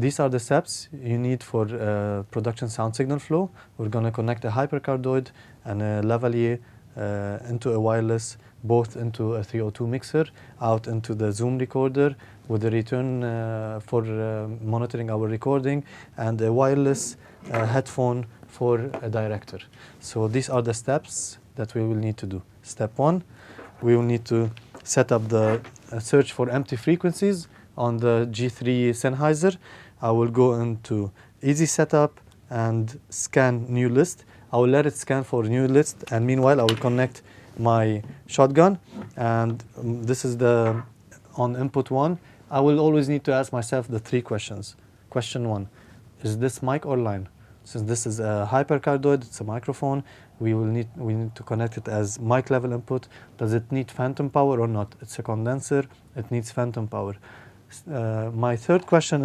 These are the steps you need for production sound signal flow. We're going to connect a hypercardioid and a lavalier into a wireless, both into a 302 mixer, out into the Zoom recorder with a return for monitoring our recording, and a wireless headphone for a director. So these are the steps that we will need to do. Step 1, we will need to set up the search for empty frequencies on the G3 Sennheiser. I will go into easy setup and scan new list. I will let it scan for new list, and meanwhile I will connect my shotgun, and this is the on input 1. I will always need to ask myself the 3 questions. Question 1, is this mic or line? Since this is a hypercardioid, it's a microphone, we need to connect it as mic level input. Does it need phantom power or not? It's a condenser, it needs phantom power. My third question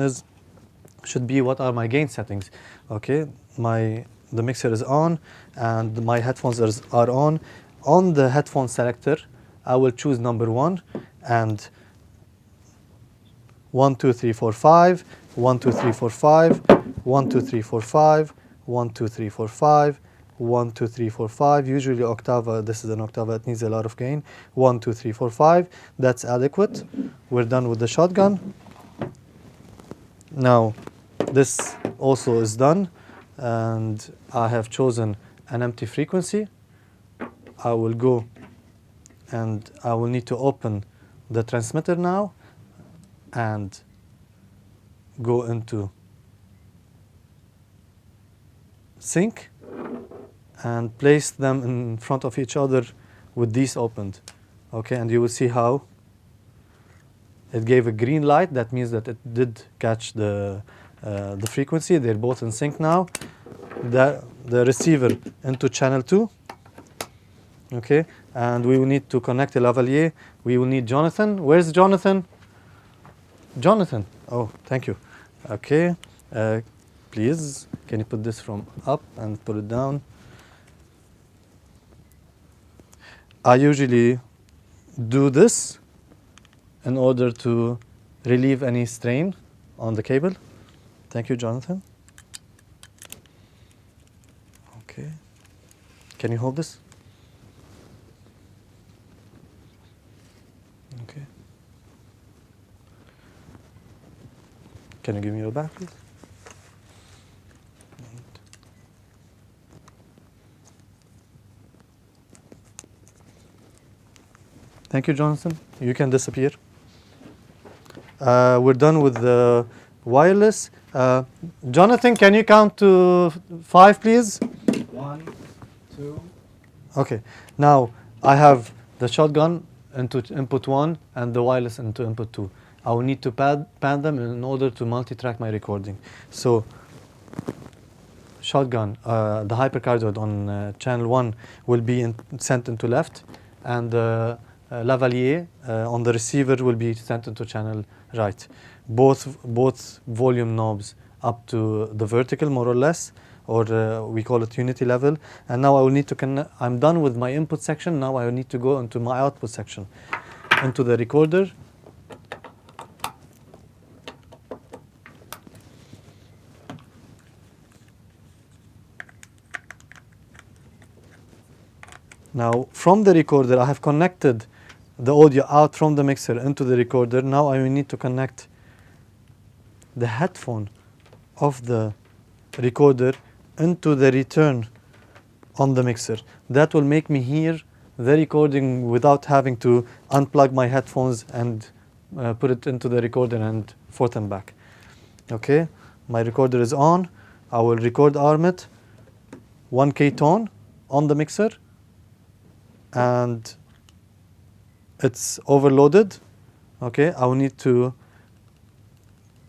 should be, what are my gain settings? Okay, the mixer is on and my headphones are on. On the headphone selector, I will choose number 1 and 1, 2, 3, 4, 5, 1, 2, 3, 4, 5, 1, 2, 3, 4, 5, 1, 2, 3, 4, 5, 1, 2, 3, 4, 5. Usually octava, this is an octava, it needs a lot of gain. 1, 2, 3, 4, 5. That's adequate. We're done with the shotgun. Now, this also is done, and I have chosen an empty frequency. I will go and I will need to open the transmitter now and go into sync and place them in front of each other with these opened. Okay, and you will see how it gave a green light. That means that it did catch the frequency. They're both in sync now. The receiver into channel 2. Okay, and we will need to connect a lavalier. We will need Jonathan. Where's Jonathan? Jonathan. Oh, thank you. Okay, please, can you put this from up and put it down? I usually do this in order to relieve any strain on the cable. Thank you, Jonathan. Okay. Can you hold this? Okay. Can you give me your back, please? Thank you, Jonathan. You can disappear. We're done with the wireless. Jonathan, can you count to 5, please? 1, 2. Okay. Now I have the shotgun into input 1 and the wireless into input 2. I will need to pan them in order to multi-track my recording. So shotgun, the hypercardioid on channel 1 will be sent into left, and lavalier on the receiver will be sent into channel right. Both volume knobs up to the vertical, more or less, or we call it unity level. And now I will need to connect. I'm done with my input section. Now I will need to go into my output section, into the recorder. Now from the recorder, I have connected the audio out from the mixer into the recorder. Now I will need to connect the headphone of the recorder into the return on the mixer. That will make me hear the recording without having to unplug my headphones and put it into the recorder and forth and back. Okay, my recorder is on. I will record arm it 1K tone on the mixer, and it's overloaded. Okay, I will need to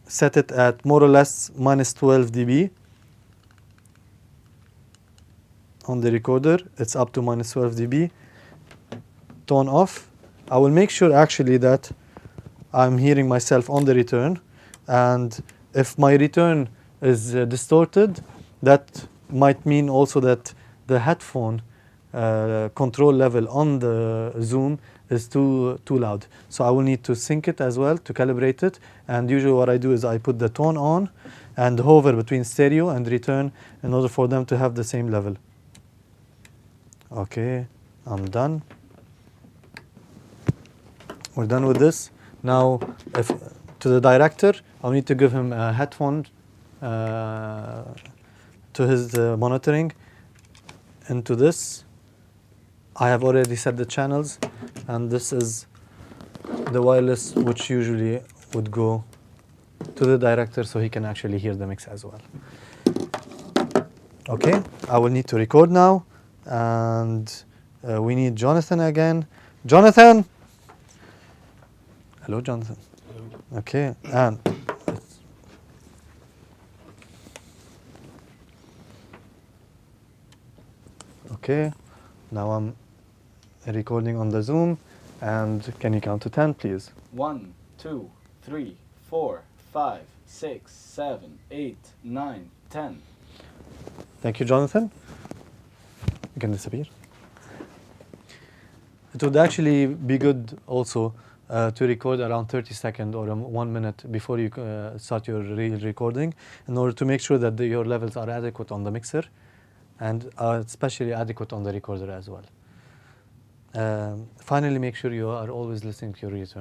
set it at more or less minus 12 dB on the recorder. It's up to minus 12 dB. Tone off. I will make sure actually that I'm hearing myself on the return, and if my return is distorted, that might mean also that the headphone control level on the zoom is too loud. So I will need to sync it as well to calibrate it. And usually what I do is I put the tone on and hover between stereo and return in order for them to have the same level. Okay, I'm done. We're done with this. Now, to the director, I'll need to give him a headphone to his monitoring. Into this, I have already set the channels, and this is the wireless which usually would go to the director so he can actually hear the mix as well. Okay, I will need to record now, and we need Jonathan again. Jonathan! Hello, Jonathan. Hello. Okay, and okay, now I'm recording on the Zoom, and can you count to 10, please? 1, 2, 3, 4, 5, 6, 7, 8, 9, 10. Thank you, Jonathan. You can disappear. It would actually be good also to record around 30 seconds or 1 minute before you start your real recording, in order to make sure that your levels are adequate on the mixer and are especially adequate on the recorder as well. Finally, make sure you are always listening to your return.